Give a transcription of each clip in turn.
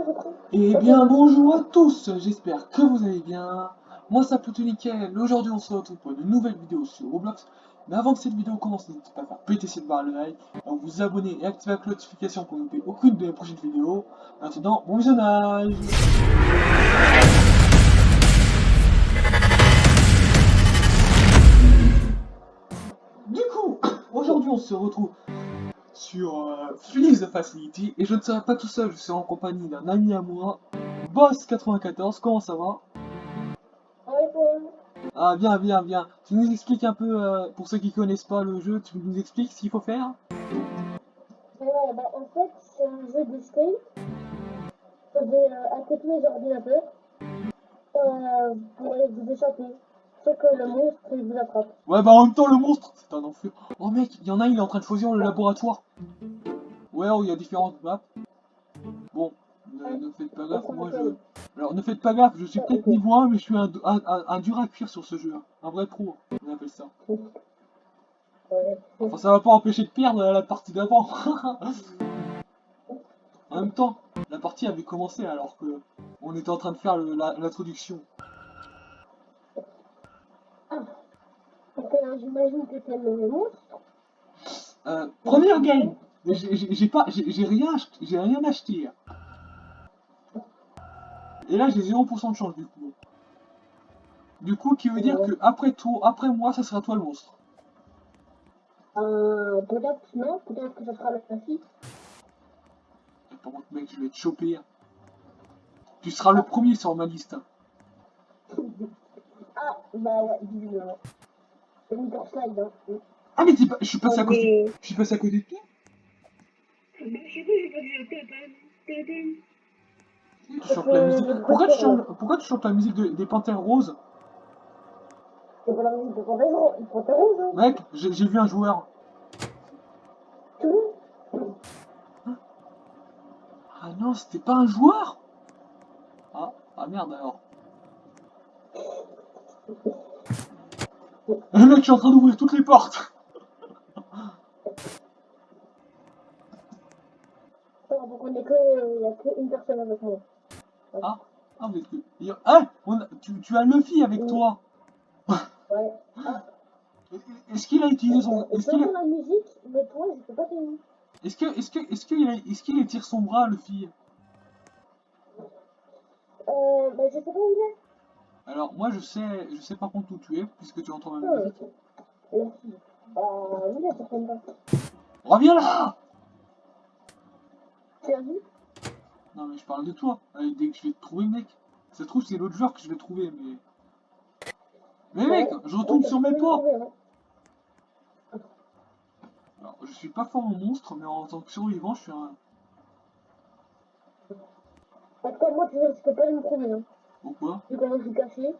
je crois. Eh bien, bonjour à tous, j'espère que vous allez bien. Moi, ça plutôt nickel. Aujourd'hui, on se retrouve pour une nouvelle vidéo sur Roblox. Mais avant que cette vidéo commence, n'hésitez pas à faire péter cette barre de like, à vous abonner et activer la notification pour ne louper aucune de mes prochaines vidéos. En attendant, bon visionnage. Du coup, aujourd'hui, on se retrouve sur Fleece the Facility. Et je ne serai pas tout seul, je serai en compagnie d'un ami à moi, Boss94. Comment ça va? Ah, bien, bien, bien. Tu nous expliques un peu, pour ceux qui connaissent pas le jeu, tu nous expliques ce qu'il faut faire? Ouais, bah, en fait, c'est un jeu d'escape. Vous devez hacker tous les ordinateurs pour vous échapper. Sauf que le monstre, il vous attrape. Ouais, bah en même temps, le monstre, c'est un enfer. Oh mec, il y en a, il est en train de choisir le laboratoire. Ouais, oh, il y a différentes maps. Bon, ne faites pas gaffe, moi je... Alors, ne faites pas gaffe, je suis peut-être niveau 1, mais je suis un dur à cuire sur ce jeu. Un vrai pro, on appelle ça. Enfin, ça va pas empêcher de perdre la partie d'avant. En même temps, la partie avait commencé alors que on était en train de faire l'introduction. Ah, donc j'imagine que c'est le monstre. Première game. J'ai rien acheté. Et là j'ai 0% de chance du coup. Du coup, qui veut dire que après moi, ça sera toi le monstre. Peut-être non, peut-être que ce sera la fille. Et par contre, mec, je vais te choper. Tu seras le premier sur ma liste. Ah, bah ouais, visiblement. C'est une slide, hein. Ah mais je suis passé à côté. Je suis passé à côté de toi. Je sais pas, j'ai pas dit téléphone. Tu chantes la musique. Pourquoi tu chantes la musique des Panthères Roses? C'est pas la musique de Panthère, il Panthère Rose, hein. Mec, j'ai vu un joueur. Tout. Ah non, c'était pas un joueur. Ah merde alors. Mec, je suis en train d'ouvrir toutes les portes. Donc on est que, il y a qu'une personne avec moi. Ah, vous êtes que... Ah, tu as Luffy avec toi. Ouais. Ah. Est-ce qu'il a utilisé son... Je peux entendre la musique, mais toi, je peux pas finir. Est-ce qu'il étire son bras, Luffy? Bah je sais pas où il est. Alors, moi, je sais par contre où tu es, puisque tu entends ma musique. La fille. Oui, elle s'appelle pas. Reviens là! Tu as vu? Non, mais je parle de toi. Allez, dès que je vais te trouver, mec. Ça se trouve, c'est l'autre joueur que je vais trouver, mais... Mais mec, je retourne sur mes pas! Alors, je suis pas fort en monstre, mais en tant que survivant, je suis un... En tout cas, moi, tu risques pas de me trouver, hein. Pourquoi? Vu comment je suis caché.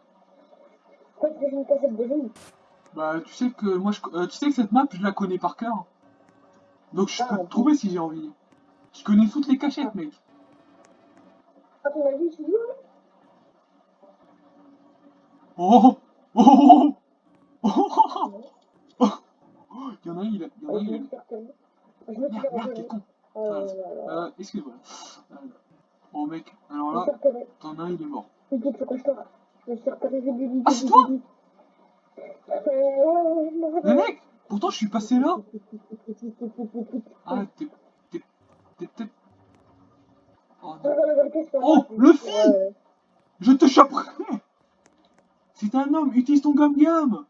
Pourquoi tu fais une cassette de jeu? Bah, tu sais que moi, tu sais que cette map, je la connais par cœur. Donc, je peux te trouver si j'ai envie. Je connais toutes les cachettes, mec. À ton avis, je suis où? Oh! Oh! Oh! Oh! Il y en a un, il a... Merde, t'es con. Excuse-moi. Oh mec, alors là, t'en as un, il est mort. Ah, c'est toi? Mais mec, pourtant je suis passé là. Ah, t'es peut-être... Oh non. Oh, Luffy! Je te choperai! C'est un homme, utilise ton gum-gum!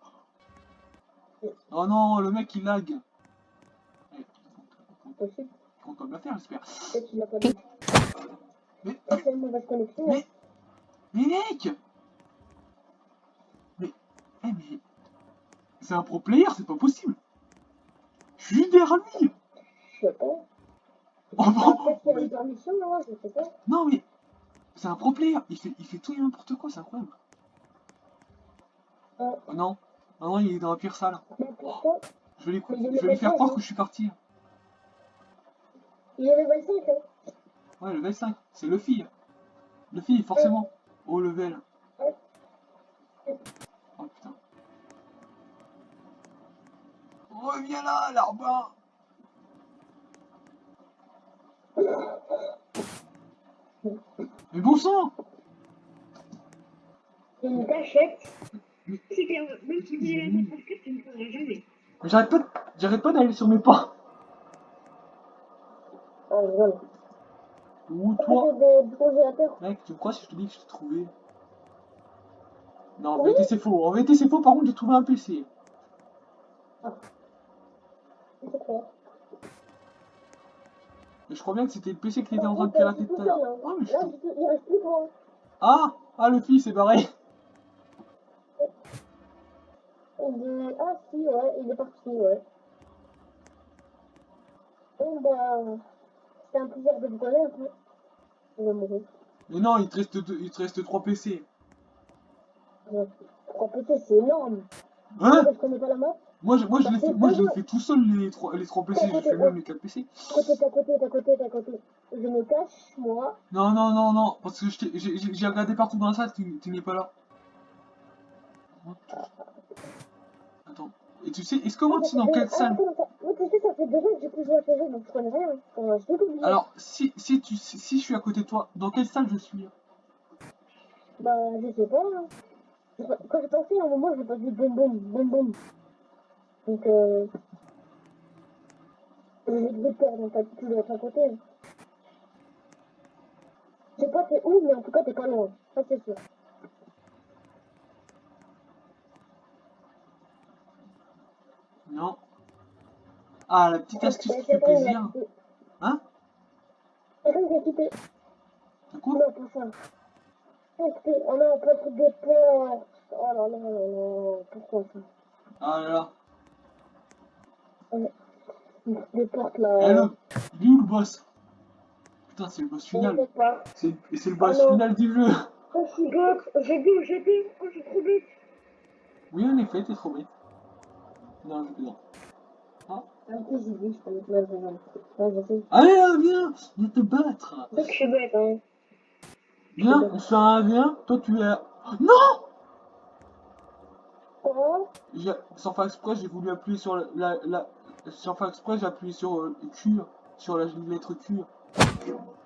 Oh non, le mec il lag. Content de la faire, j'espère. Mais mec! Mais... C'est un pro player, c'est pas possible! Je suis juste derrière lui! Je sais pas. Oh non! Non, mais... C'est un pro player, il fait tout et n'importe quoi, c'est incroyable. Oh non! Oh non, il est dans la pire salle. Oh, je vais lui faire croire que je suis parti. Il est level 5, hein? Ouais, level 5, c'est Luffy. Luffy, forcément. Haut level. Oh putain. Reviens là, l'arbre. Mais bon sang! C'est une cachette. Même si tu l'as mis parce que tu ne feras jamais. J'arrête pas d'aller sur mes pas. Ah, voilà. Ou Ça toi? fait des congélateurs. Mec, tu me crois si je te dis que je t'ai trouvé? Non, en Oui. vérité c'est faux. En vérité c'est faux, par contre j'ai trouvé un PC. C'est clair. Et je crois bien que c'était le PC qui était en Par train de contre, je pirater suis tout tout à seul. l'heure. Hein. Ah, mais je Là, suis... il reste plus que moi. Ah, le fils est barré. Ah, si, ouais, il est parti, ouais. Bon, bah, c'était un plaisir de vous connaître. Hein. Je vais mourir. Mais non, il te reste 3 PC. Ouais. 3 PT, c'est énorme. Hein? Je connais pas la map. Moi je Ça l'ai fait fait, moi je l'ai deux fait tout seul les 3 PC, j'ai fait même les 4 PC. T'as côté. Je me cache, moi. Non, parce que j'ai regardé partout dans la salle, tu n'es pas là. Attends. Et tu sais, est-ce que moi tu sais dans quelle salle? Moi, tu sais, ça fait 2 ans que j'ai plus joué à PG, donc je connais rien. Je vais t'oublier. Alors, si je suis à côté de toi, dans quelle salle je suis? Bah, je sais pas. Hein. Quand j'ai passé, à un moment, j'ai pas dit boum boum. Donc, j'ai de peur, donc tu dois être à côté. Hein. Je sais pas t'es où, mais en tout cas, t'es pas loin. Ça, c'est sûr. Non. Ah, la petite astuce qui fait Quelqu'un qui a plaisir. quitté. Hein? Quelqu'un qui a quitté. T'as quoi? Non, pas ça. Oh non, pas truc de porte. Oh là là, pourquoi ça? Ah là là. Des portes là. Eh le, il est où le boss? Putain, c'est le boss Je final. sais pas. C'est le boss Ah non. final du jeu. Oh, je suis bête. J'ai dit, oh, je suis trop bête. Oui, en effet, t'es trop bête. Non, je plaisante. Ah. Un peu, j'ai dit, je peux mettre là, je sais. Allez, là, viens te battre. C'est que je suis bête, hein. Viens, on se fait un 1v1. Toi, tu es... Non! Quoi? Sans faire exprès, j'ai voulu appuyer sur sans faire exprès, j'ai appuyé sur Q, sur la lettre Q.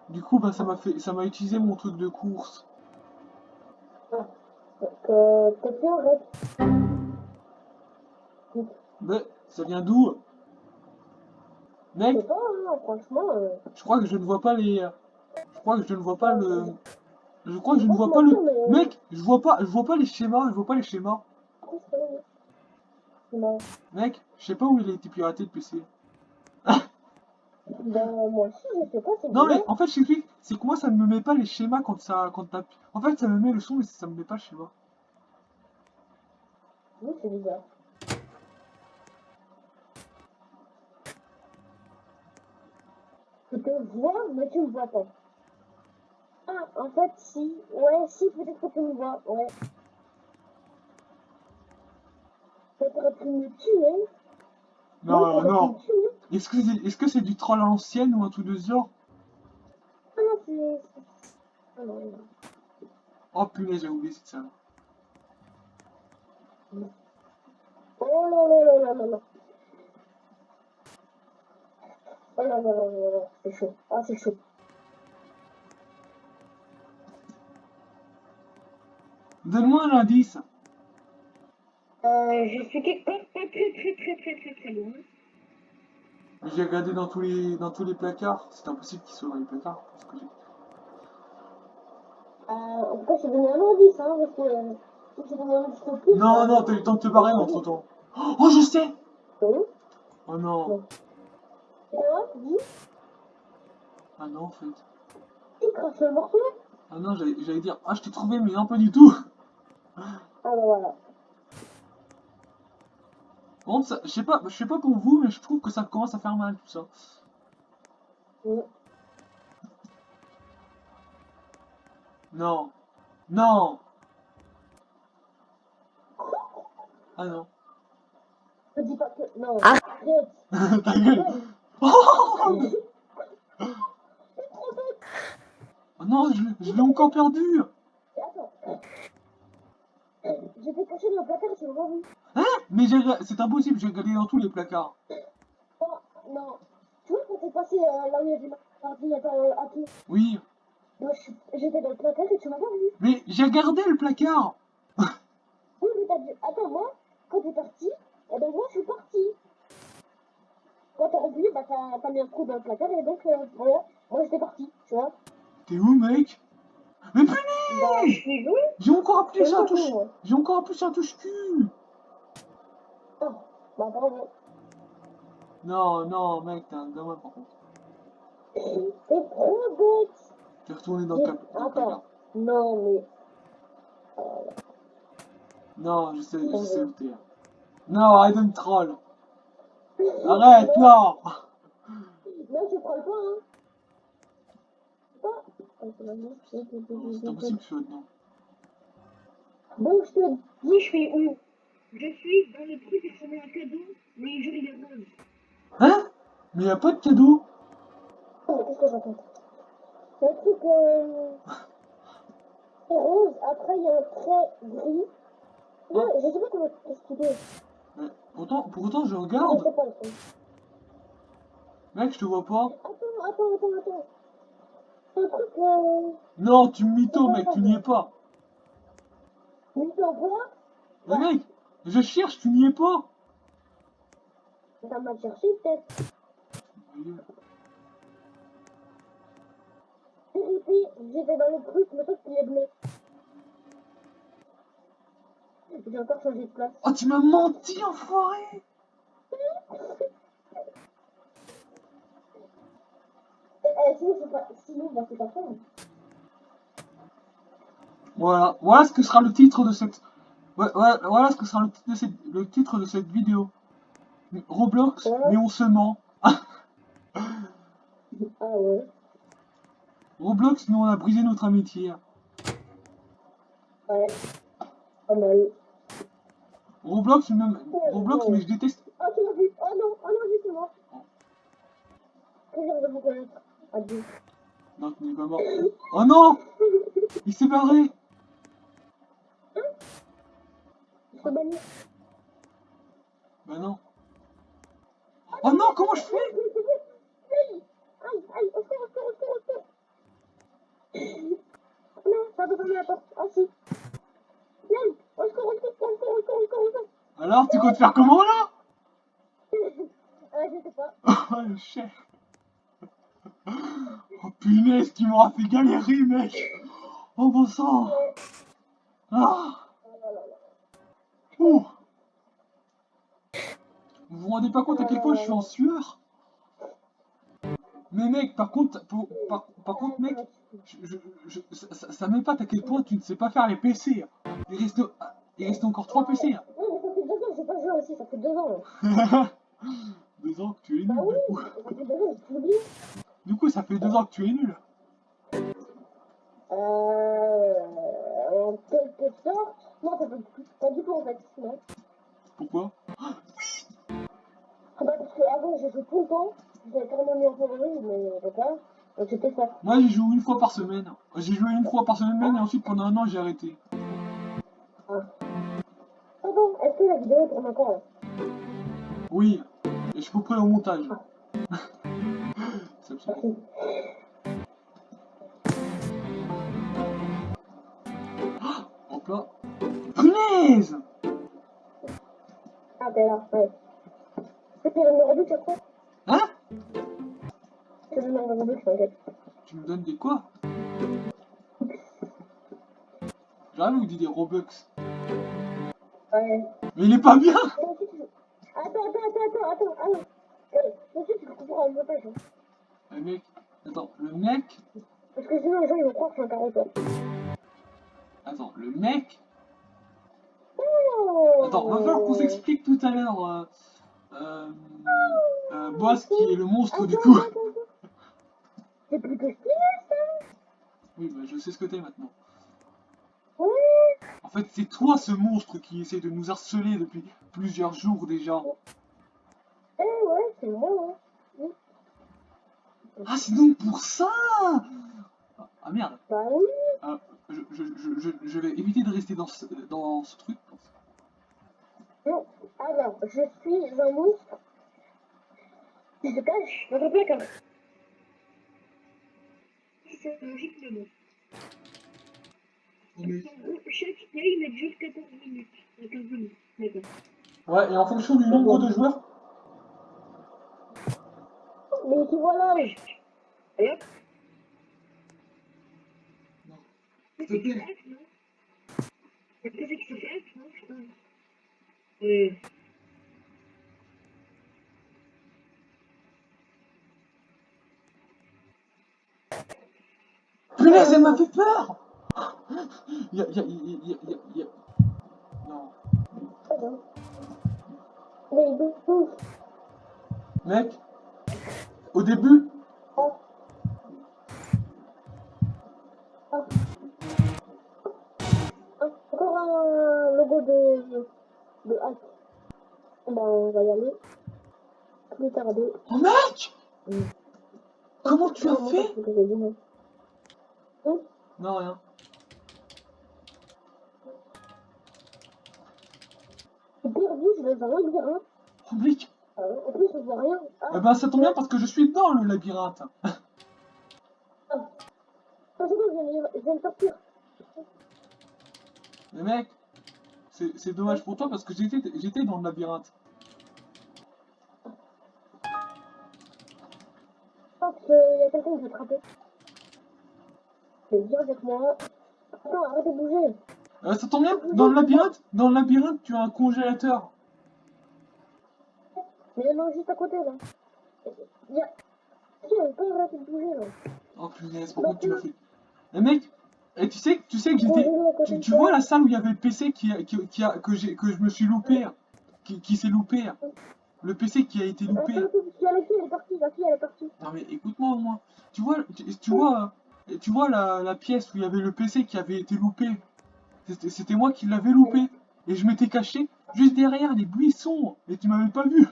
Du coup, bah, ça m'a utilisé mon truc de course. T'es plus en rep. Mais, ça vient d'où? Je Mec, sais pas, hein, franchement. je crois que je ne vois pas les... Je crois que je ne vois pas le... Je crois que je ne Pas vois te pas le... mentir, mais. Mec, je vois pas les schémas, je vois pas les schémas. C'est marrant. Mec, je sais pas où il a été piraté le PC. Ben, moi aussi, je sais pas, c'est Non mais bizarre. en fait je t'explique, c'est que moi ça ne me met pas les schémas quand t'appuies. En fait ça me met le son mais ça me met pas le schéma. Oui, c'est bizarre. Je te vois, mais tu me vois pas. Ah, en fait, si. Ouais, si, peut-être que tu me vois. Ouais. T'aurais pu me tuer. Non, T'aurais pu non. me tuer. Est-ce que c'est du troll à l'ancienne ou un truc de ce genre? Ah non, c'est. Ah non, non. Oh punaise, j'ai oublié cette salle. Oh là là là là là là. Oh là là là là là. C'est chaud. Ah, c'est chaud. Donne-moi un indice. Je suis quelque part pas très loin. J'ai regardé dans tous les placards. C'est impossible qu'il soit dans les placards. Parce que En tout cas, je t'ai donné un indice, hein, parce que si je donné un indice de plus. non, t'as eu le temps de te barrer entre temps. Oh, je sais! Non. Oh non. Non. Quoi? Dis? Ah non, en fait. Il crache le morceau? Ah non, j'allais dire, ah je t'ai trouvé, mais non, pas du tout. Ah ben voilà. Par contre, je sais pas pour vous, mais je trouve que ça commence à faire mal tout ça. Oui. Non. Non. Ah non. Je dis pas que. Non. Arrête. Ta gueule. Oh non, je l'ai encore perdu. Attends. J'étais caché dans le placard, je l'ai pas vu. Hein? Mais c'est impossible, j'ai regardé dans tous les placards. Non, non. Tu vois quand t'es passé là où il y avait l'ordinateur à tout? Oui. Donc, j'étais dans le placard et tu m'as pas vu. Mais j'ai regardé le placard. Oui, mais t'as dit, attends, moi, quand t'es parti, eh ben moi, je suis parti. Quand t'as revenu, bah, t'as mis un coup dans le placard et donc, voilà, moi, j'étais parti, tu vois. T'es où, mec? Mais Bah, je punaise! suis loin, J'ai encore appuyé je suis sur la pas touche. moi. J'ai encore appuyé sur la touche cul. Ah, bah, bravo. Non, non, mec, t'es un gamin par contre. C'est trop bête. T'es retourné dans le placard. Attends, non, mais, Non, je sais attendez. où t'es. Non, arrête de me troll. Arrête, non! Non, je prends pas, hein. Pas. Oh, c'est vraiment- Non, c'est impossible que tu sois dedans. Bon, je te Dis, je suis où? Je suis dans le truc qui ressemble à un cadeau, mais genre il est rose. Hein? Mais y a pas de cadeau. oh, mais qu'est-ce que j'entends? Le truc, c'est rose, après, il y a un trait gris. Non, Ah, je sais pas comment expliquer. mais pourtant je Je regarde. sais pas le truc. Mec, je te vois pas. Attends. C'est un truc, Non, tu me c'est mytho, pas mec, ça, tu n'y es pas. mais tu en vois? Mais mec, je cherche, tu n'y es pas. Ça m'a cherché, peut-être. Vérité, j'étais dans le truc, mais sauf qu'il est bleu. J'ai encore changé de place. Oh, tu m'as menti, enfoiré. Sinon, c'est pas, sinon, bah, c'est pas ça. Voilà ce que sera le titre de cette... voilà ce que sera le titre de cette vidéo. Roblox, Ouais. mais on se ment. Ah ouais. Roblox, mais on a brisé notre amitié. Ouais. Pas mal. Roblox, mais je déteste... Oh, tu l'as vu? Oh non, justement. Plaisir de vous connaître. Adieu. Non, tu n'es pas mort. Oh non! Il s'est barré! Je te bannir. Bah non. Oh non, comment je fais? Aïe, au secours. Non, ça peut fermer la porte. Ah si. Non, au secours. Alors, tu comptes faire comment là? Je sais pas. Oh le chef. Oh punaise, tu m'auras fait galérer, mec. Oh bon sang. Ah. Ouh. Vous vous rendez pas compte à quel point je suis en sueur? Mais mec, par contre, par contre, mec, ça m'épate à quel point tu ne sais pas faire les PC. Il reste encore 3 PC. Non, mais ça fait 2 ans, j'ai pas joué aussi, ça fait 2 ans. Là. 2 ans que tu es Bah nul, oui, du coup. ça fait 2 ans, j'ai oublié. Du coup, ça fait 2 ans que tu es nul. En quelque sorte. Non, pas du tout en fait. Non. Pourquoi? Ah bah parce qu'avant j'ai joué tout le temps. J'avais carrément mis en favori, mais donc là, donc c'était ça. Moi, j'y joue une fois par semaine. J'ai joué une fois par semaine et ensuite pendant un an, j'ai arrêté. Ah. Ah bon, est-ce que la vidéo tourne encore là? Oui, et je couperai au montage. C'est absurde. Merci. Hop là. Punaise! Ah t'es là, ouais. C'est le numéro 2, je crois. Hein? C'est le numéro 2, je t'inquiète. Tu me donnes des quoi? J'arrive ou dit des Robux? Ouais. Mais il est pas bien! Et ensuite, attends. Ensuite, tu le couperas en montage. Hein. Le mec, attends, le mec, Parce que sinon, les gens ils vont croire que c'est un caractère. attends, le mec, Oh attends, va falloir qu'on s'explique tout à l'heure, Boss qui est le monstre du coup. Attends. C'est plutôt stylé ça. Oui, bah je sais ce que t'es maintenant. Ouais. En fait, c'est toi ce monstre qui essaie de nous harceler depuis plusieurs jours déjà. Ouais, c'est moi, ouais. Ah, c'est donc pour ça! Ah merde. Bah oui. Ah, je vais éviter de rester dans ce truc. Non. Alors, je suis un monstre qui se cache dans un placard. c'est logique, mais bon. Oh, mais... En gros, chaque game elle dure 14 minutes. 15 minutes, d'accord. Ouais, et en fonction du nombre de joueurs. Mais tu vois là, Et hop, Non. c'est S'il te plaît. hack, non? C'est que c'est hack, non? Putain. Ouais. Punaise, elle m'a fait peur! Non. pardon. Les deux. Mec, au début, Ah, ah. Ah, encore un logo de hack. Bah, on va y aller. Plus tarder. oh mec! Comment tu as Vraiment pas fait? ce que j'ai dit, non. Hein? Non, rien. C'est perdu, je vais rien dire, hein. Oh mec! En plus, je vois rien. Ah, Eh ben ça tombe bien parce que je suis dans le labyrinthe. ah. C'est bon, je viens de sortir. Mais mec, c'est dommage pour toi parce que j'étais dans le labyrinthe. Je pense qu'il y a quelqu'un qui veut te frapper. C'est bien avec moi. Attends, arrête de bouger. Ça tombe bien, dans le labyrinthe, tu as un congélateur. Mais non, juste à côté, là. Il y a... Tiens, pas arrêter de bouger, là. Oh punaise, pourquoi tu m'as fait... Eh mec, et tu sais que j'étais... Congélo à côté de Tu toi. vois la salle où il y avait le PC que je me suis loupé, qui s'est loupé. Le PC qui a été loupé. Attends, la fille, elle est partie, la fille, elle est partie. Non mais écoute-moi au moins. Tu vois la pièce où il y avait le PC qui avait été loupé. C'était moi qui l'avais loupé. Et je m'étais caché juste derrière les buissons. Et tu m'avais pas vu.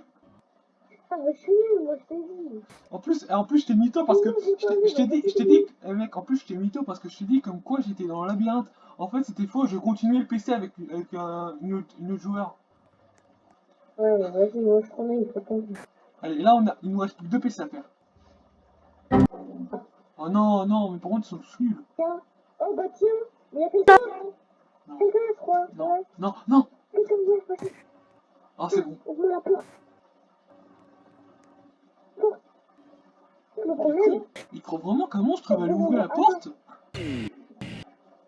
Ah, mais je suis nulle, moi, je t'ai dit. En plus je t'ai mytho parce que Non, j'ai pas vu, je t'ai dit, eh mec, en plus je t'ai mytho parce que je t'ai dit comme quoi j'étais dans le labyrinthe. En fait c'était faux, je continuais le PC avec une autre joueur. Ouais, vas-y, moi, je promets, il faut pas. Allez, là il nous reste plus que 2 PC à faire. Oh non, non, mais par contre ils sont tous nuls. Tiens. Oh, bah tiens, il y a quelqu'un, là. Non, Quelqu'un, je crois. non, Ouais. non, non. Quelqu'un vient, vas-y. Ah c'est bon. Ouvre la porte. Porte. Le Il est problème, con. Il croit vraiment qu'un monstre va lui ouvrir la porte.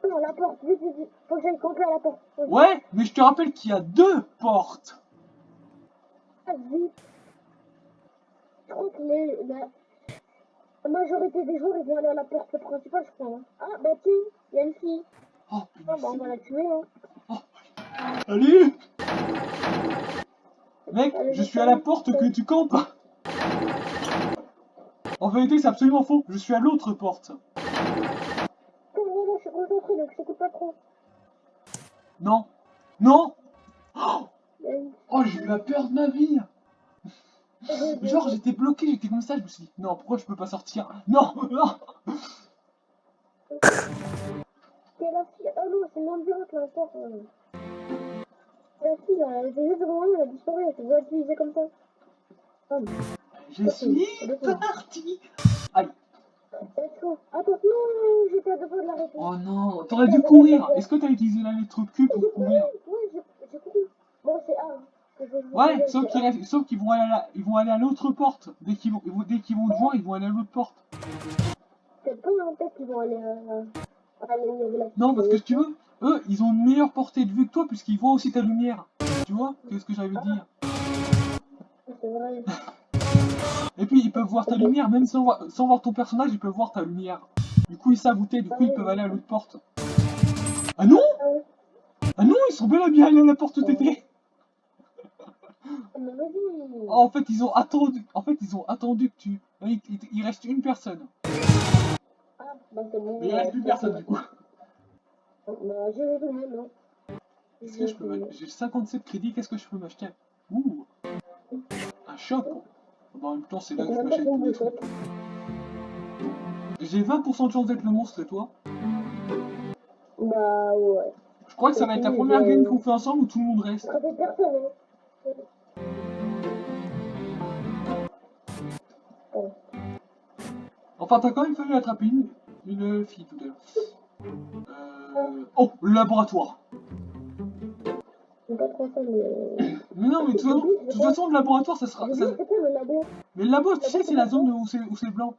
non, la porte, vite, vite, vite. Faut que j'aille camper à la porte. Vas-y. Ouais, mais je te rappelle qu'il y a 2 portes. Vite. Je crois que la majorité des joueurs, ils vont aller à la porte principale, je crois. Hein. Ah, bah tiens, il y a une fille. Oh Ah, punaise. bah on va la tuer, hein. Oh. Allez. Mec, je suis à la porte que tu campes. En vérité, c'est absolument faux. Je suis à l'autre porte. Attends, voilà, je suis concentré, donc je t'écoute pas trop. Non. Non. Oh, Il y a une- oh, j'ai eu la peur de ma vie. Genre, j'étais bloqué, j'étais comme ça. Je me suis dit, non, pourquoi je peux pas sortir? Non, non. C'est la fille. Oh non, c'est l'ambiance là encore. La fille là, elle était juste devant moi, elle a disparu, elle s'est utilisée comme ça. Oh, Je suis parti. Allez. let's go. Attends, non, j'étais à deux doigts de l'arrêter. Oh non, t'aurais dû courir. Est-ce que t'as utilisé la lettre Q pour J'ai couru, courir? ouais, j'ai couru. Bon, c'est A. Que je vous Ouais, disais, c'est A. sauf qu'ils vont aller à l'autre porte. Dès qu'ils vont te voir, ils vont aller à l'autre porte. C'est pas en tête qu'ils vont aller à là où il y avait la fille. Non, parce que si tu veux, eux, ils ont une meilleure portée de vue que toi puisqu'ils voient aussi ta lumière. Tu vois? Qu'est-ce que j'avais dit? C'est vrai. Et puis ils peuvent voir ta lumière, même sans voir ton personnage, ils peuvent voir ta lumière. Du coup, ils savent où t'es, du coup, ils peuvent aller à l'autre porte. Ah non? Ah ouais. Ah non, ils sont bel et bien allés à la porte où t'étais. Mais vas-y. Oh, en fait, ils ont attendu que tu... Il reste une personne. Ah, bah c'est bon. Mais il reste plus personne, du coup. Bah, j'ai vu tout le monde, non. Est-ce que je peux j'ai 57 crédits, qu'est-ce que je peux m'acheter? Ouh, un shop. Bah, en même temps, c'est là que je m'achète tous les trucs. J'ai 20% de chance d'être le monstre et toi? Bah ouais. Je crois que ça va être la première game qu'on fait ensemble où tout le monde reste. Ça fait personne, hein. Enfin, t'as quand même fallu attraper une fille tout à l'heure. Oh, le laboratoire. C'est pas trop ça, mais... Mais non, mais de toute façon, le laboratoire, ça sera... Je ça- dis, c'est quoi le labo? Mais le labo, tu sais, c'est la zone où c'est blanc.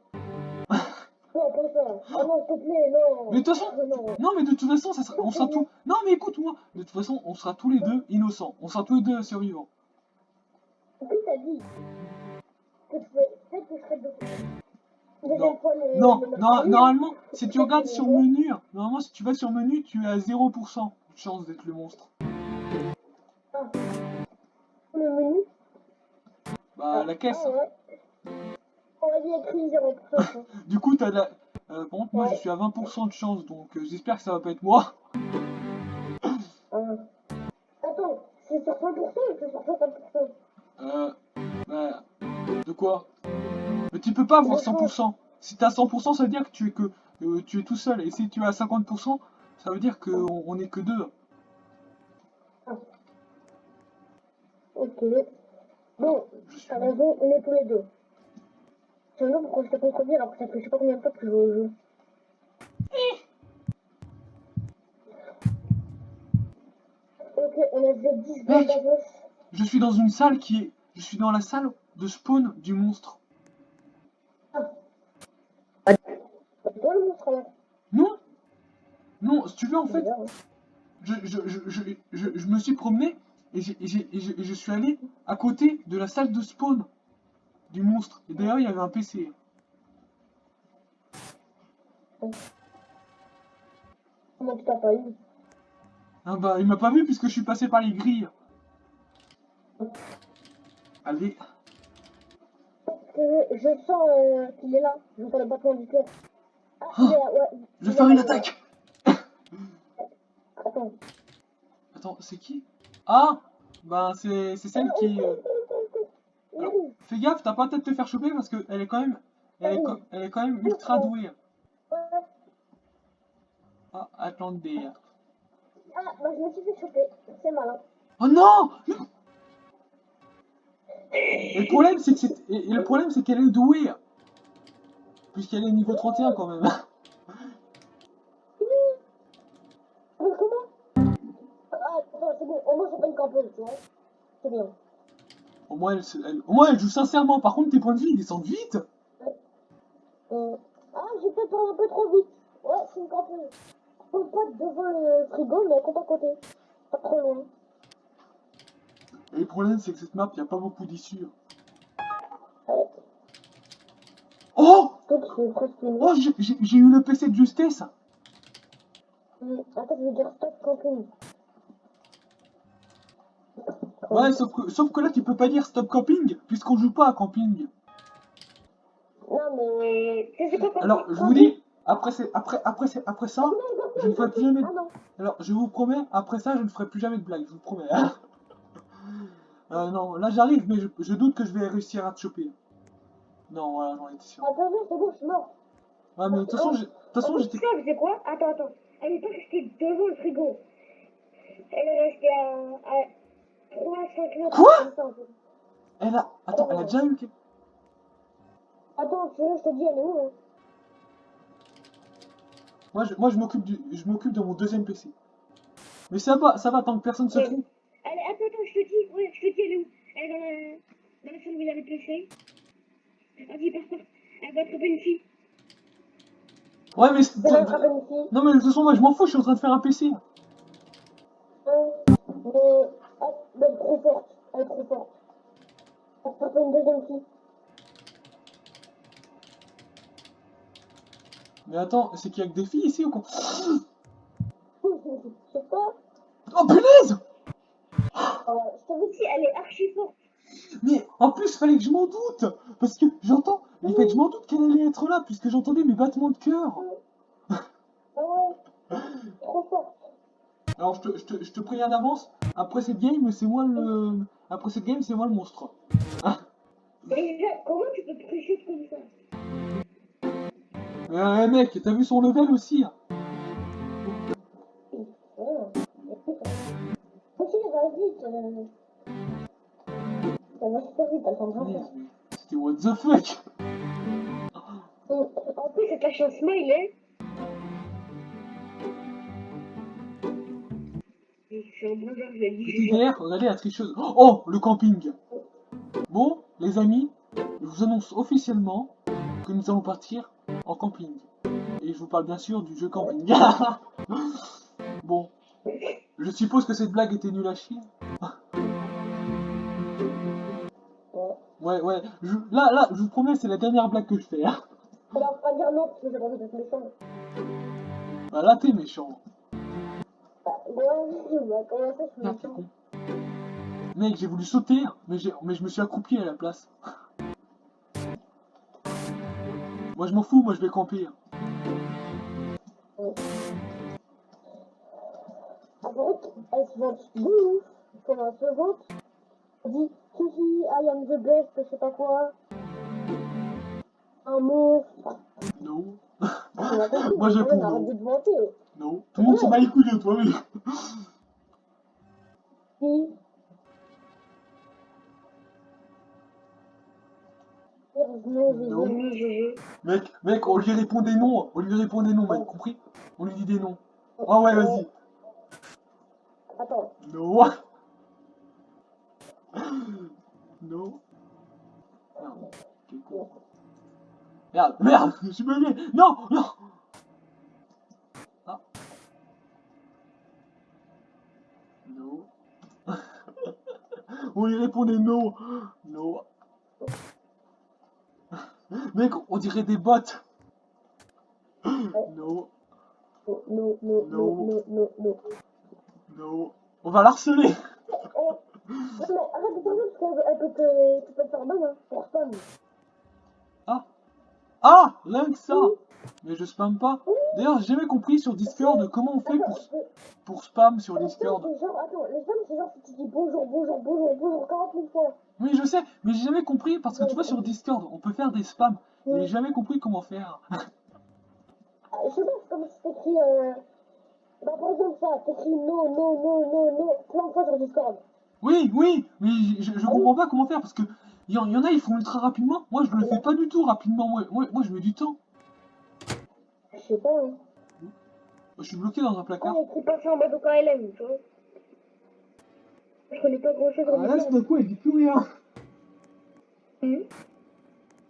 Non, pas ça. Ah non, s'il te plaît, non. Mais de toute façon... Non. Non, mais de toute façon, on sera tous... Non, mais écoute-moi. De toute façon, on sera tous les deux innocents. On sera tous les deux survivants. Qui t'a dit que tu fais... Peut-être que je serais de... Non, non, normalement, si tu regardes sur le menu, normalement, si tu vas sur le menu, tu as 0% de chance d'être le monstre. Ah. Le menu? Bah, la caisse. Ah ouais. On va dire écrit 0%. Du coup, t'as de la... par contre, moi, je suis à 20% de chance, donc j'espère que ça va pas être moi. Attends, c'est sur 100% ou c'est sur 50%? Bah... De quoi? Mais tu peux pas avoir 100%. Si t'as 100%, ça veut dire que tu es tout seul. Et si tu as 50%, ça veut dire qu'on est que deux. Ah. Ok. Bon, Je suis... t'as raison, on est tous les deux. Je sais pas pourquoi je te contredis alors que ça fait je sais pas combien de fois que je joue au jeu. Ok, on a fait 10 secondes d'avance. Je suis dans une salle qui est... Je suis dans la salle de spawn du monstre. Ah. C'est toi le monstre alors? Non. Non, si tu veux, en fait, Bizarre, hein. je me suis promené et je suis allé à côté de la salle de spawn du monstre. Et d'ailleurs, il y avait un PC. Comment tu t'as pas eu? Ah bah, il m'a pas vu puisque je suis passé par les grilles. Allez. Je sens qu'il est là. Je sens le battement du cœur. Ah, il est là, ouais. Je vais faire une attaque. Attends. Attends, c'est qui? Ah, bah c'est celle qui... Alors, fais gaffe, t'as pas peut-être te faire choper parce qu'elle est quand même... Elle est quand même ultra douée. Ah, attendez. Ah, bah je me suis fait choper. C'est malin. Oh non! Et le problème, c'est que le problème, c'est qu'elle est douée. Puisqu'elle est niveau 31 quand même. Mais comment? Ah, attends, c'est bon. Au moins, c'est pas une campeuse, tu vois. C'est bien. Au moins, elle joue sincèrement. Par contre, tes points de vie, ils descendent vite. Ah, j'ai peut-être parlé un peu trop vite. Ouais, c'est une campeuse. Elle compte pas devant le frigo, mais elle compte à côté. Pas trop loin. Et le problème, c'est que cette map, il n'y a pas beaucoup d'issues. Ouais. Oh! Donc, c'est presque une... Oh, j'ai eu le PC de justesse. Attends, je veux dire stop camping. Ouais, sauf que là, tu peux pas dire stop camping, puisqu'on joue pas à camping. Non, mais... C'est quoi camping? Alors, je vous dis, après ça, je ne ferai plus jamais... Ah non. Alors, je vous promets, après ça, je ne ferai plus jamais de blagues, je vous promets. Non, là, j'arrive, mais je doute que je vais réussir à te choper. Non, voilà, j'en étais sûr. Attends, c'est bon, je suis mort. Ouais, mais de toute façon, j'étais... Ça, c'est quoi? Attends. Elle n'est pas restée devant le frigo. Elle est restée à 3-5 mètres. Quoi? Comme ça, en fait. Attends, elle a déjà eu... Attends, tu veux, je te dis, elle est où, hein? Moi, je m'occupe de mon deuxième PC. Mais ça va, tant que personne se trouve. Attends, je te dis, elle est où? Elle est dans la salle où il y a le PC. Vas-y, par contre, elle va attraper une fille. Ouais, mais... Elle va attraper une fille. Non, mais de toute façon, moi, je m'en fous, je suis en train de faire un PC. Mais elle est trop forte. Elle est trop forte. Elle attrape une deuxième fille. Mais attends, c'est qu'il y a que des filles ici ou quoi? Je sais pas. Oh, punaise! Je t'avais dit, elle est archi forte. Mais en plus, fallait que je m'en doute. Parce que j'entends... Il fallait que je m'en doute qu'elle allait être là, puisque j'entendais mes battements de cœur. Ah ouais. Trop forte. Alors, je te préviens d'avance, après cette game, c'est moi le... Après cette game, c'est moi le monstre. Déjà, comment tu peux tricher comme ça? Mec, t'as vu son level aussi hein? Ok, vas-y, ça va super vite, attends, Punaise, mais c'était what the fuck? En plus, c'est la chance smiley. suis un bon joueur, je l'ai dit. Petit DR, regardez la tricheuse. Oh, le camping. Bon, les amis, je vous annonce officiellement que nous allons partir en camping. Et je vous parle bien sûr du jeu camping. Bon, je suppose que cette blague était nulle à chier. Ouais, là, je vous promets, c'est la dernière blague que je fais. Hein. On va pas dire non, parce que j'ai pas envie d'être méchant. Bah là, t'es méchant. Bah, comment ça, je suis Merde, t'es méchant? con. Mec, j'ai voulu sauter, mais je me suis accroupi à la place. Moi, je m'en fous, moi, je vais camper. Avec, elle se vante de ouf. Comment elle se vante? Elle dit, Kiki, I am the best, je sais pas quoi. Un mot. Non. On a compris, Moi, j'ai mais pour on arrête non. de te vanter. Non. Tout le monde s'en bat les couilles de toi, mais... Si. Non. Mec, on lui répond des noms. On lui répond des noms, mec, compris? On lui dit des noms. Ah ouais, vas-y. Attends. Non. Non. Merde. Quel con. Merde, je suis bugué. Non. Ah. Non. On lui répond des noms. Non. Mec, on dirait des bots. Non. Non. On va l'harceler. Non mais arrête de parler parce qu'elle peut te faire mal hein, pour spam. Ah, rien que ça. Mais je spamme pas. D'ailleurs, j'ai jamais compris sur Discord comment on fait pour spam sur Discord. Attends, le spam c'est genre si tu dis bonjour 40 000 fois. Oui, je sais, mais j'ai jamais compris parce que tu vois sur Discord, on peut faire des spams. Et j'ai jamais compris comment faire. Je sais pas, c'est comme si t'écris bah par exemple ça, t'écris non, plein de fois sur Discord. Oui, mais je comprends pas comment faire parce que y en a, ils font ultra rapidement. Moi, je le fais pas du tout rapidement. Moi, je mets du temps. Je sais pas, hein. Je suis bloqué dans un placard. Ah, écris pas ça en mode OKLM, tu vois. Je connais pas grand chose en Ah, là, tout d'un coup, elle dit plus rien.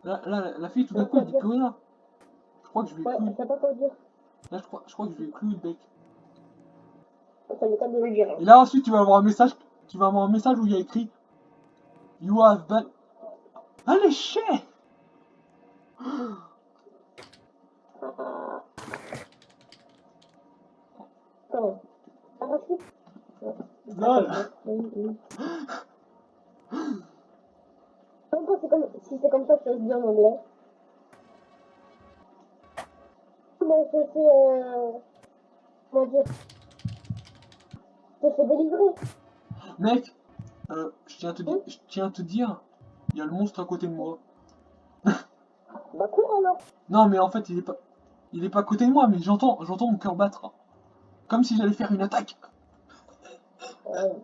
Là, la fille, tout d'un coup, elle dit plus rien. Je crois que je lui ai Ouais, cloué. elle sait pas quoi dire. Là, je crois que je lui ai cloué le bec. Ça m'étonne de le dire. Et là, ensuite, tu vas avoir un message. Tu vas avoir un message où il y a écrit You have been. Allez, chais. Attends. Arrête-le. Lol. Si c'est comme ça que ça se dit en anglais. Mais ça fait comment dire? Ça fait délivrer. Mec, je tiens à te dire, il y a le monstre à côté de moi. Bah cours alors. Non, mais en fait, il est pas à côté de moi, mais j'entends mon cœur battre. Comme si j'allais faire une attaque.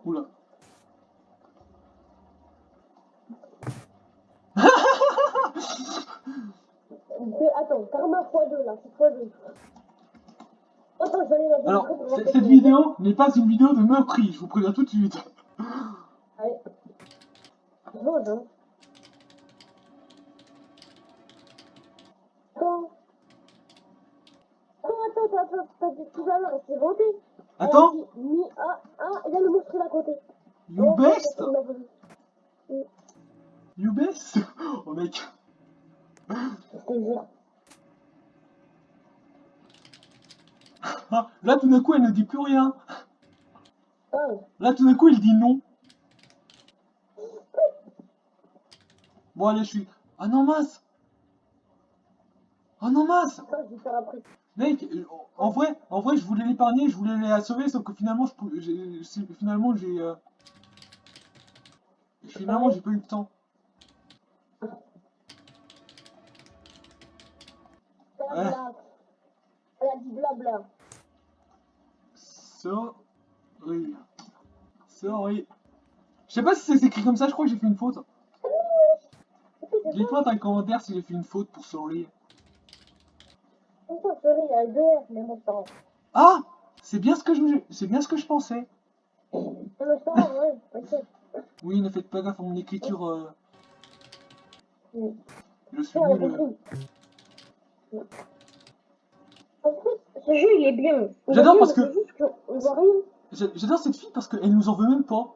Oula. Attends, karma x2 là, c'est x2. Attends, je vais aller la Alors, cette vidéo n'est pas une vidéo de meurtrier, je vous préviens tout de suite. Allez. J'ose, hein. Attends, t'as dit tout à l'heure, elle s'est vantée. Attends. Il y a le monstre là à côté. You best. You best. Oh mec. Je te jure. Ah, là tout d'un coup elle ne dit plus rien. Oh. Là tout d'un coup il dit non. Bon allez je suis... Ah non mince. Oh non mince. Mec, en vrai je voulais l'épargner, je voulais la sauver, sauf que finalement finalement j'ai pas eu le temps. Elle a dit blabla. Sorry. Je sais pas si c'est écrit comme ça, je crois que j'ai fait une faute. Dis-toi dans les commentaires si j'ai fait une faute pour sorry. Sorry, il y a 2 R, mais bon, Ah, c'est bien ce que je pensais. Non, mais c'est pas grave, ouais, t'inquiète. Oui, ne faites pas gaffe à mon écriture. Mm. Je suis On a nul. compris. En fait, ce jeu, il est bien. Il est J'adore bien, parce mais que c'est juste qu'on voit rien. j'adore cette fille parce qu'elle nous en veut même pas.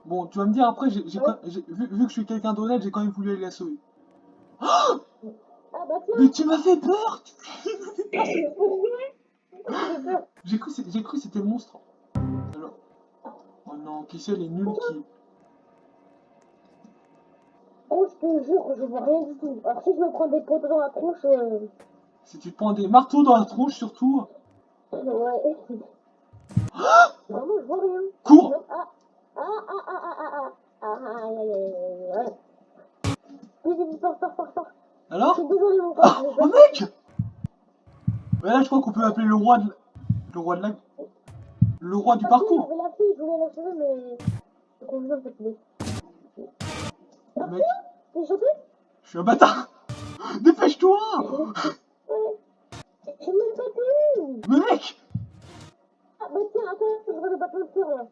Bon, tu vas me dire après, Ouais. vu que je suis quelqu'un d'honnête, j'ai quand même voulu aller la sauver. Ah, bah Mais tiens. tu m'as fait peur! Pourquoi? Pourquoi tu fais peur? J'ai cru que c'était le monstre. Alors, oh non, qui c'est les nuls qui. Oh, je te jure, je vois rien du tout. Alors, si je me prends des poteaux dans la tronche, Si tu te prends des marteaux dans la tronche surtout, ouais. Vraiment, je vois rien. cours! Ah, ah, ah, ah, ah, ah, ah. Ah, aïe, aïe, aïe, aïe, aïe. Vite, vite, sors. Je Alors? suis désolée, mon pote, je vais Oh pas. mec! Ouais, là je crois qu'on peut appeler le roi de la. Le roi du Parce qu'il y parcours! avait la fille, je voulais la sauver, mais. C'est convenu, en fait, mais. Oh mec, T'es chopé? je suis un bâtard! Dépêche-toi! Ouais. J'ai même pas pu. Mais mec! Ah, bah tiens, attends, je vois le bâton de cœur, là.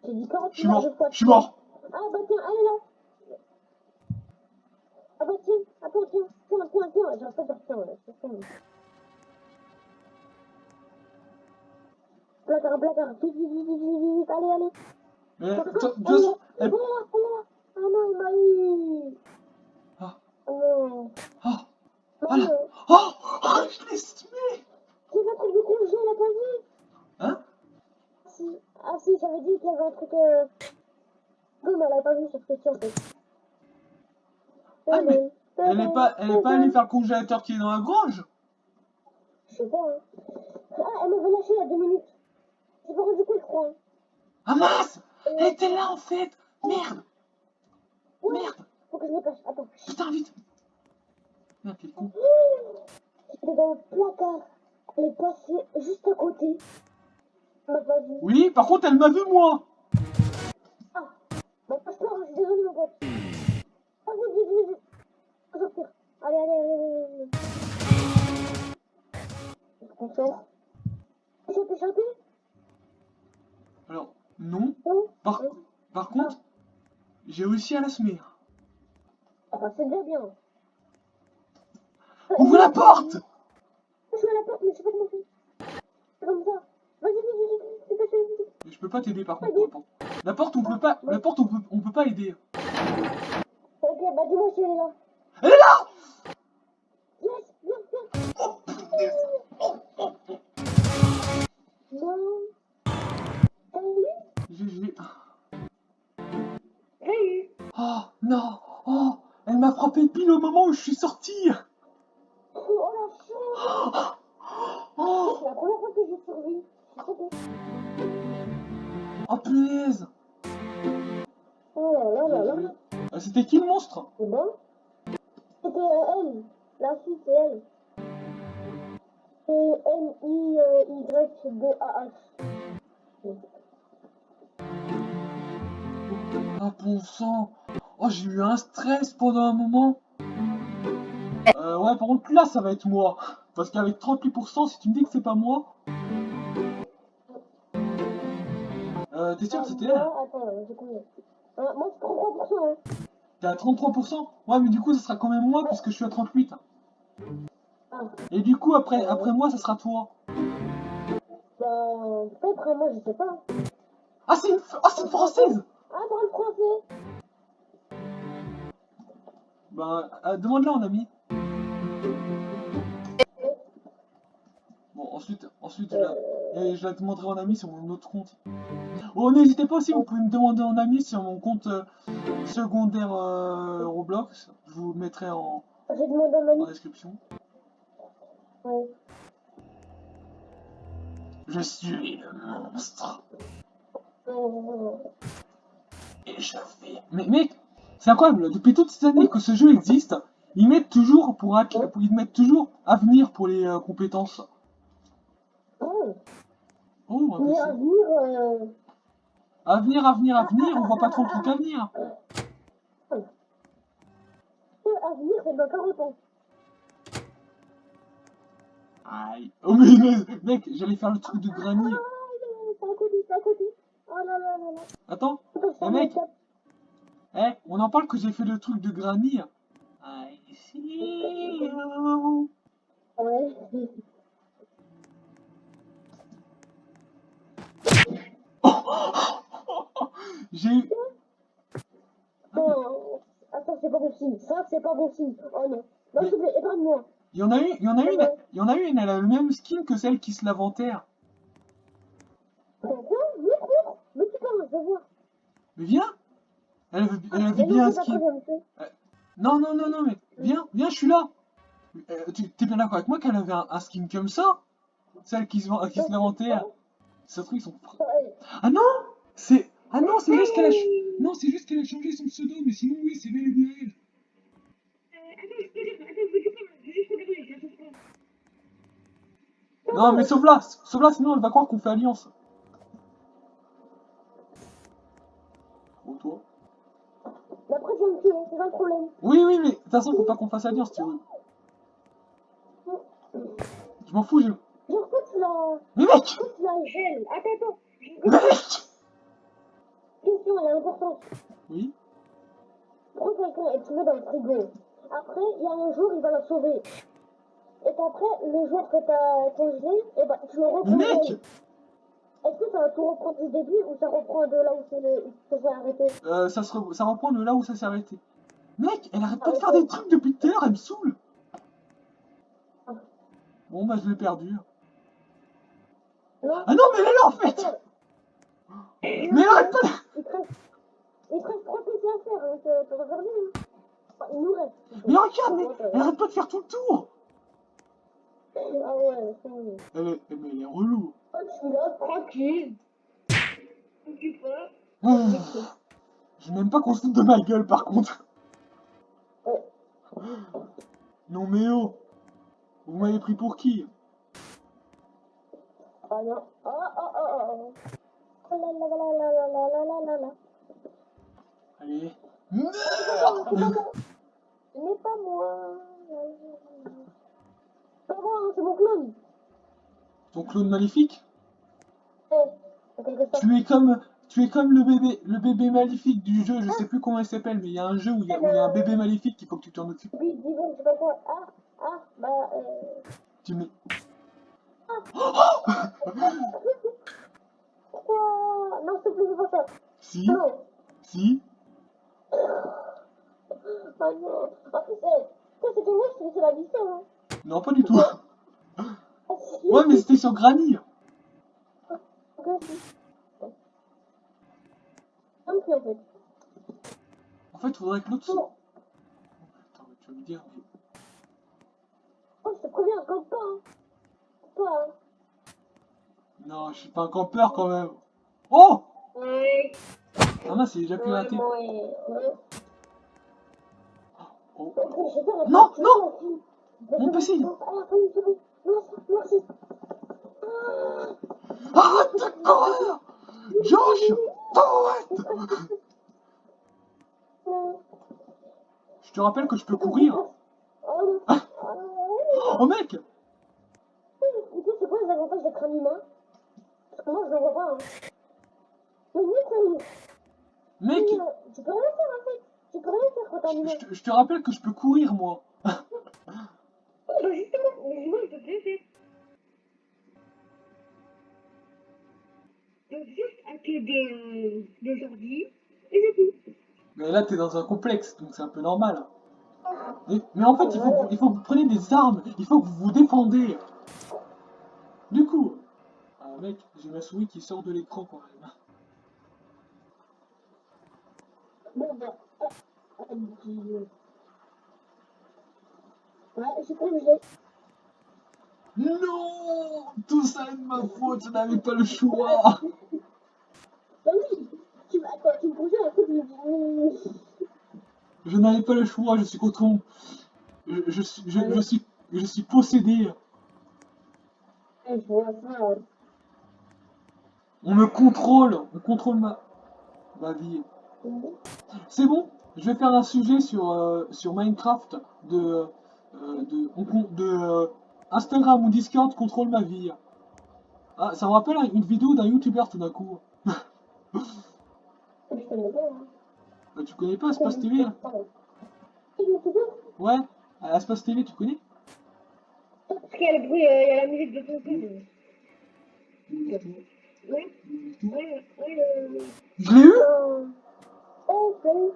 J'ai dit 40 Je suis milliards de mort! fois. Je suis mort! Ah, bah tiens, elle est là. Ah, bah tiens, attends, tiens. J'ai un peu de tiens, ouais. Placard, vite, allez. Mais, de toute Elle est là, façon, elle. Ah non, il m'a eu. Ah, Oh non. ah, Non, voilà! mais. Oh! Oh, je l'ai estimé! C'est pas truc de congé, elle a pas vu. Hein? Si, j'avais dit qu'il y avait un truc. Non, mais elle a pas vu sur ce question, en fait. Ah, mais elle est pas allée faire le congélateur qui est dans la grange? Je sais pas, hein. Ah, elle m'avait lâché il y a 2 minutes. J'ai pas rendu compte, je crois. Hein. Ah mince! Elle Euh, était là en fait! Merde! ouais, Merde! faut que je me cache. Attends. Putain, vite! Merde, quel con! J'étais dans le placard. Elle est passée juste à côté. Elle m'a pas vu. Oui, par contre, elle m'a vu moi! Ah, bah, passe pas, hein, je suis désolée, mon pote. Ah, vite. Faut sortir. Allez. On sort. T'es chanté? Alors, non. Non? Par, Hein? par contre, j'ai réussi à la semer. Ah, bah, c'est déjà bien. Ouvre la porte! Je suis à la porte, mais je sais pas comment faire. C'est comme ça. Vas-y, vite, dépêche. Mais je peux pas t'aider par contre pour la porte. La porte, on peut pas. La porte, on peut pas aider. Ok, bah dis-moi si elle est là. Elle est là! Yes, viens. Oh punaise! Non. T'as eu? GG. Salut. Oh non! Oh! Elle m'a frappé pile au moment où je suis sorti! Oh la chance. Oh! C'est la première fois que j'ai survécu. Je suis trop Oh punaise! Oh là là. C'était qui le monstre? C'est bon? C'était elle. La fille, c'est elle. C'est N-I-Y-D-A-H. Ah bon sang! Oh, j'ai eu un stress pendant un moment! Ouais, par contre, là, ça va être moi! Parce qu'avec 38%, si tu me dis que c'est pas moi. T'es sûr que c'était elle? Moi, attends, j'ai combien? Moi, c'est 33%. Hein. T'es à 33%? Ouais, mais du coup, ça sera quand même moi, puisque je suis à 38. Ah, Et du coup, après moi, ça sera toi. bah, peut-être, hein, moi, je sais pas. Ah, c'est une française! Ah, parle français. Ben, demande-la en ami. Bon, ensuite je la demanderai en ami sur mon autre compte. Oh, n'hésitez pas aussi, vous pouvez me demander en ami sur mon compte secondaire Roblox. Je vous le mettrai en J'ai demandé à Manu. description. Ouais. Je suis le monstre. Et je fais... Mais mec, c'est incroyable, depuis toutes ces années que ce jeu existe, ils mettent toujours avenir pour les compétences. Oh, Oh, un mais PC. à venir, Avenir, on voit pas trop le truc à venir. à venir, c'est dans 40 ans. Aïe. Oh mais mec, j'allais faire le truc de Granny. C'est à côté. Attends, Attends, je eh mec, t'en on en parle que j'ai fait le truc de Granny. I see you. Ouais. J'ai eu... Non. Attends, c'est pas bon signe. Ça, c'est pas bon signe. Oh non. Non, s'il te plaît, épargne-moi. Il y en a une, elle a le même skin que celle qui se lave en terre. Attends, quoi? Montre. Mais tu parles, je veux voir. Mais viens, elle avait Mais non, bien un c'est pas skin. très bien, monsieur. Non, mais viens, je suis là. T'es bien d'accord avec moi qu'elle avait un skin comme ça? Celle qui se lave en terre. Ça se trouve, ils sont... Ouais. Ah non! Ah non, c'est juste qu'elle a... Non, c'est juste qu'elle a changé son pseudo, mais sinon, oui, c'est bel et bien elle. Attends, je peux dire, attends, je veux dire, je veux juste regarder, je la sauve pas. Non, mais sauve-la, sinon elle va croire qu'on fait alliance. Oh, toi. Mais après, je vais me tuer, c'est pas le problème. Oui, mais de toute façon, faut pas qu'on fasse alliance, tu veux. Je m'en fous, Genre, quoi, tu l'as. Mais mec! Quoi, tu l'as. Elle, attends, Mec! Question, elle est importante. Oui? Prends quelqu'un et tu le mets dans le frigo. Après, il y a un jour, il va la sauver. Et après, le jour que t'as congelé, et bah, tu le Mais reprends. mec! Est-ce que ça va tout reprendre du début ou ça reprend de là où ça s'est arrêté? Ça reprend de là où ça s'est arrêté. Mec, elle arrête pas de faire des trucs depuis tout à l'heure, elle me saoule. Bon, bah, je l'ai perdu. Non? Ah non, mais elle est là, en fait! Attends. Mais elle arrête pas de... Il te reste 3 PC à faire, hein, t'as regardé, hein? Enfin, il nous reste. Mais regarde, mais elle arrête pas de faire tout le tour! Ah ouais, c'est bon. Mais elle est relou. Oh, tu l'as tranquille. tu pas. Je n'aime pas qu'on se foute de ma gueule, par contre. Ouais. Non, mais oh! Vous m'avez pris pour qui? Ah non. Oh. Oh là là là là là là là là là. Allez. C'est pas moi. Ce n'est pas moi. C'est pas moi, hein, c'est mon clone. Ton clone maléfique? En quelque sorte. Tu es comme le bébé maléfique du jeu, je sais plus comment il s'appelle, mais il y a un jeu où il y a un bébé maléfique qu'il faut que tu t'en occupes. Oui, disons, je sais pas quoi. Bah, Tu mets... quoi? Non, s'il te plaît, c'est pas ça. Si, Non. si. Ah non. En plus, c'était moi qui faisais la mission, hein. Non, pas du tout. Ah, si. Ouais, mais c'était sur Granny. Ok, si. Non, plus, en fait. En fait, faudrait que l'autre soit... Non. Attends, mais tu vas me dire, mais... Oh, je te préviens, compte pas, hein. Toi, hein. Non, je suis pas un campeur quand même. Oh! Ouais. Ah mince, j'ai déjà pu rater. Ouais. Oh. Ok, j'ai peur. Non, mon PC. Merci. Arrête de courir! Josh! Arrête! Je te rappelle que je peux courir. Oh mec! Du coup, c'est quoi les avantages d'être un humain? Parce que moi, je ne vois pas. Hein. Mais oui, quoi, Mec! tu peux rien faire en fait. Tu peux rien faire quand t'es un humain. Je te rappelle que je peux courir moi. Bah justement, les humains, ils peuvent rien faire. Donc juste hacker des ordi, et c'est tout. Mais là t'es dans un complexe, donc c'est un peu normal. Mais en fait, il faut que vous preniez des armes, il faut que vous vous défendez. Du coup, ah mec, j'ai ma souris qui sort de l'écran quand même. Bon, bah, ouais, j'ai pas obligé. Non! Tout ça est de ma faute, je n'avais pas le choix. Bah oui, attends, tu me posais un coup Je n'avais pas le choix, je suis contre... Je suis possédé. Je vois ça. On contrôle ma vie. C'est bon, je vais faire un sujet sur Minecraft Instagram ou Discord contrôle ma vie. Ah, ça me rappelle une vidéo d'un youtubeur tout d'un coup. Je connais pas, hein. Bah, tu connais pas Espace TV là? Pardon. C'est youtubeur? Ouais, Espace TV, tu connais? Parce qu'il y a le bruit, il y a la musique de ton père. Ouais, ouais. Je l'ai eu? Oh, c'est...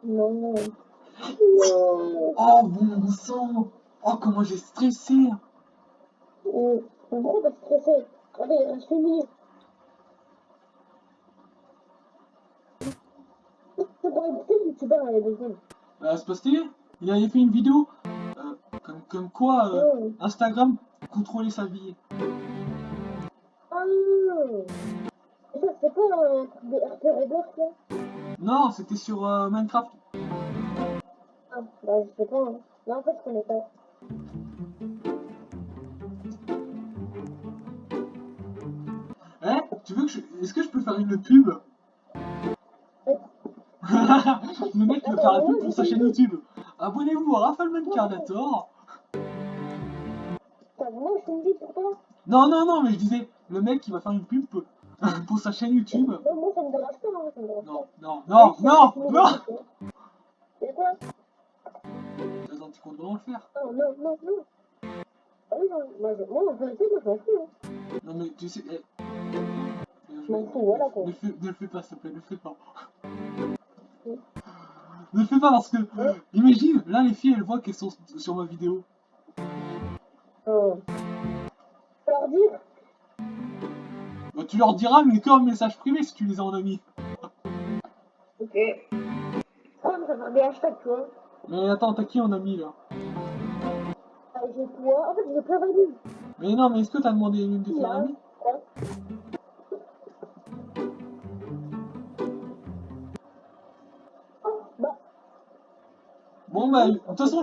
Non, non. Non. Oh bon sang! Oh comment j'ai stressé! Pourquoi t'as stressé? Allez, il reste 1 minute. C'est pour écouter le youtubeur à la deuxième. Espace TV, il avait fait une vidéo comme quoi Non. Instagram contrôlait sa vie. Ah. Et ça, c'est pas un truc de RP Roblox, là? Non, c'était sur Minecraft. Ah, bah, je sais pas, hein. Non, en fait, je connais pas. Eh, tu veux que est-ce que je peux faire une pub? Le mec il veut faire la pub pour sa chaîne YouTube. Abonnez-vous à Rafaleman Cardator. T'as vraiment je me dis pour toi? Non, non, non, mais je disais, le mec qui va faire une pub pour sa chaîne YouTube. Non, moi, ça me dérange pas, hein, ça me dérange Non, pas. non, non, non, non. C'est quoi? Les anti comptes vraiment le faire. Non, non, non, non. Ah oui, non, moi, en vérité, moi, je m'en fous, hein. Non mais tu sais, Je m'en fous, voilà, quoi. ne le fais pas s'il te plaît, ne le fais pas. Ne le fais pas parce que, imagine, là les filles elles voient qu'elles sont sur ma vidéo. Faut leur dire. Bah, tu leur diras mais comme message privé si tu les as en ami. Ok. Ah, mais ça va des hashtags, tu vois. Mais attends, t'as qui en ami là? Ah, j'ai toi. En fait, j'ai plein d'amis. Mais non, mais est-ce que t'as demandé une de tes Là, amies? quoi. Oh, bah, Bon bah, de toute façon,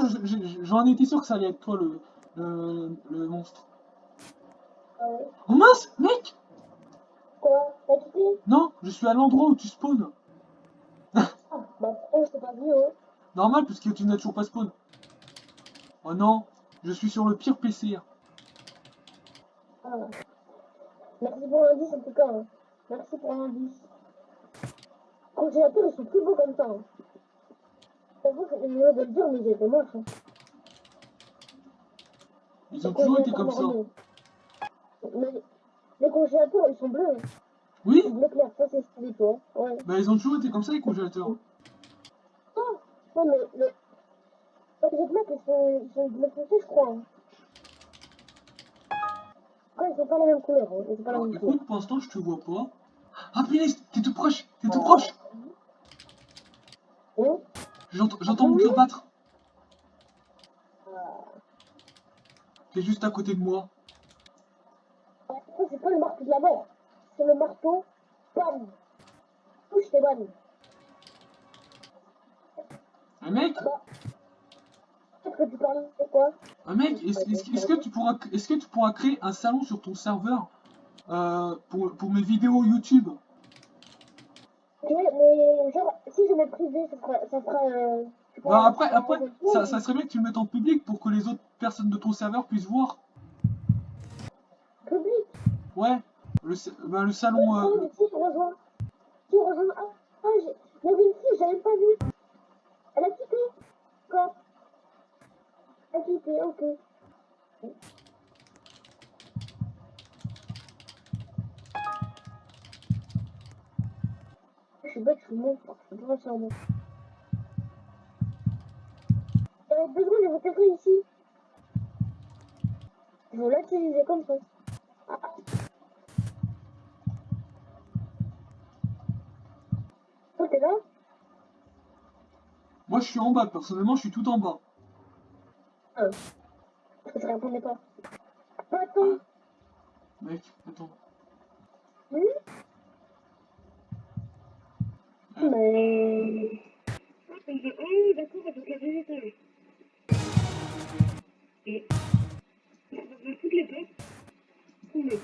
j'en étais sûr que ça allait être toi le monstre. ouais. Oh mince, mec! Quoi? T'as quitté? Non, je suis à l'endroit où tu spawns. Ah, bah, pourquoi je t'ai pas vu, hein? Normal, puisque tu n'as toujours pas spawn. Oh non, je suis sur le pire PC. Ah. Merci pour l'indice, en tout cas, hein. Merci pour l'indice. Congélateurs, ils sont plus beaux comme ça, hein. J'avoue que je viens de le dire, mais ils étaient moches, hein. Ils ont toujours été comme ça. Mais les congélateurs, ils sont bleus, hein. Oui? Bleu clair, ça c'est stylé, toi. Ouais. Bah ils ont toujours été comme ça les congélateurs. Ah, non, mais les bleus, ils sont bleu foncé, je crois, hein. Ouais, ils sont pas la même couleur, hein. Ils sont pas la Alors même couleur. écoute, pour l'instant je te vois pas. Ah punaise, t'es tout proche, t'es tout proche. Hein? J'entends mon cœur battre. Ah. T'es juste à côté de moi. Ah, ça, c'est pas le marteau de la mort. C'est le marteau, bam. Touche tes balles. Un mec? Bah, peut-être que tu parles de quoi? Un mec, est-ce que tu pourras créer un salon sur ton serveur pour mes vidéos YouTube? Ok, mais genre, si je mets privé, ça fera Bah après, ça serait bien que tu le mettes en public pour que les autres personnes de ton serveur puissent voir. public. Ouais, le salon... Oh, mais si, rejoins. Si, rejoins. Ah, il y avait une fille, j'avais pas vu. Elle a quitté. Quoi? Elle a quitté, ok. Je suis bête, je suis monstre. Je peux pas faire bon. Il y avait 2 secondes, il y avait quelqu'un ici. Je vais l'utiliser comme ça. Ah, toi, t'es là? Moi je suis en bas, personnellement je suis tout en bas. Ah. Parce que je répondais pas. Attends. Mec, attends. Mais... Ah, ça me fait... Oh, d'accord, donc la végétale. Et... Ça va faire toutes les portes. Combien?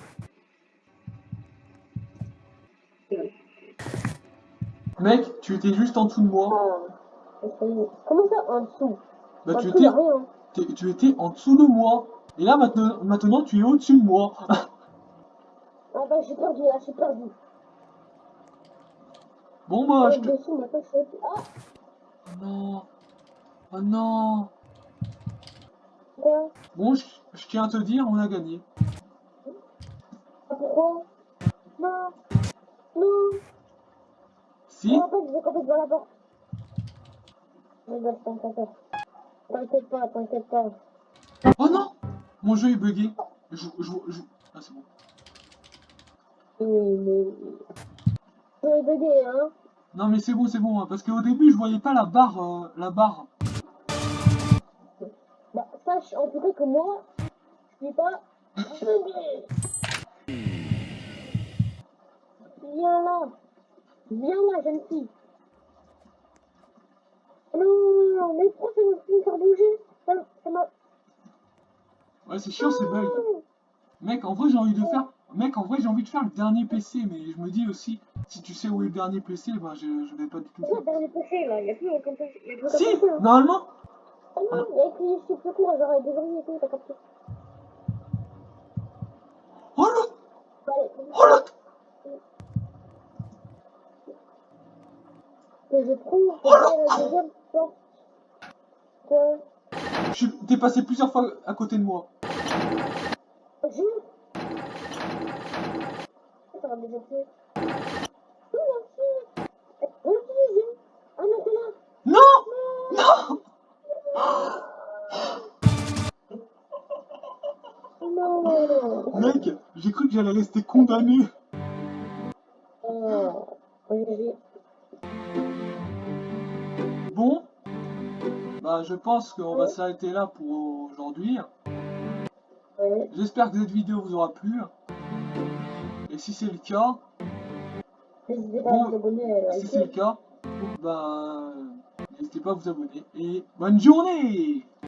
Mec, tu étais juste en dessous de moi. Ah, comment ça en dessous? Bah En tu dessous, y étais, a rien. tu étais en dessous de moi. Et là maintenant tu es au-dessus de moi. Attends, j'ai perdu, là, j'ai perdu. Bon moi je te... Dessous, maintenant, je suis au-dessus. Ah, Oh non. Oh non. quoi? Bon, je tiens à te dire, on a gagné. Ah, pourquoi? Non, non. Si? Oh, en fait, j'ai compris devant la porte. T'inquiète pas, t'inquiète pas. Oh non! Mon jeu est bugué. Ah c'est bon. Mais... Je vais bugger, hein. Non mais c'est bon, hein, parce qu'au début je voyais pas la barre, Bah, sache en tout cas que moi, je suis pas bugué. Viens là. Viens là, jeune fille. Non, mais pourquoi ça me faire bouger? Ça m'a... Ouais, c'est chiant ces bugs. Mec, en vrai j'ai envie de faire... Mec, en vrai j'ai envie de faire le dernier PC, mais je me dis aussi, si tu sais où est le dernier PC, bah je vais pas du tout Pourquoi faire. dernier PC là? Y'a plus aucun PC. Y'a plus aucun Si! PC, hein. Normalement! Ah non, y'a écrit ici plus court, genre des oreilles et tout, t'as capté. Oh l'autre! Allez, Oh l'autre! que je trouve que Oh derrière la l'autre! deuxième porte. Quoi? T'es passé plusieurs fois à côté de moi. Je... Ça va déjà fait. Oh merci! Refusez! Ah non, c'est là! Non! Non! Non! Non! Mec, j'ai cru que j'allais rester condamné. Oh, GG. Bon, bah je pense qu'on va s'arrêter là pour aujourd'hui. Ouais. J'espère que cette vidéo vous aura plu. Et si c'est le cas, N'hésitez pas à vous abonner et à si c'est le liker. cas, bah n'hésitez pas à vous abonner. Et bonne journée!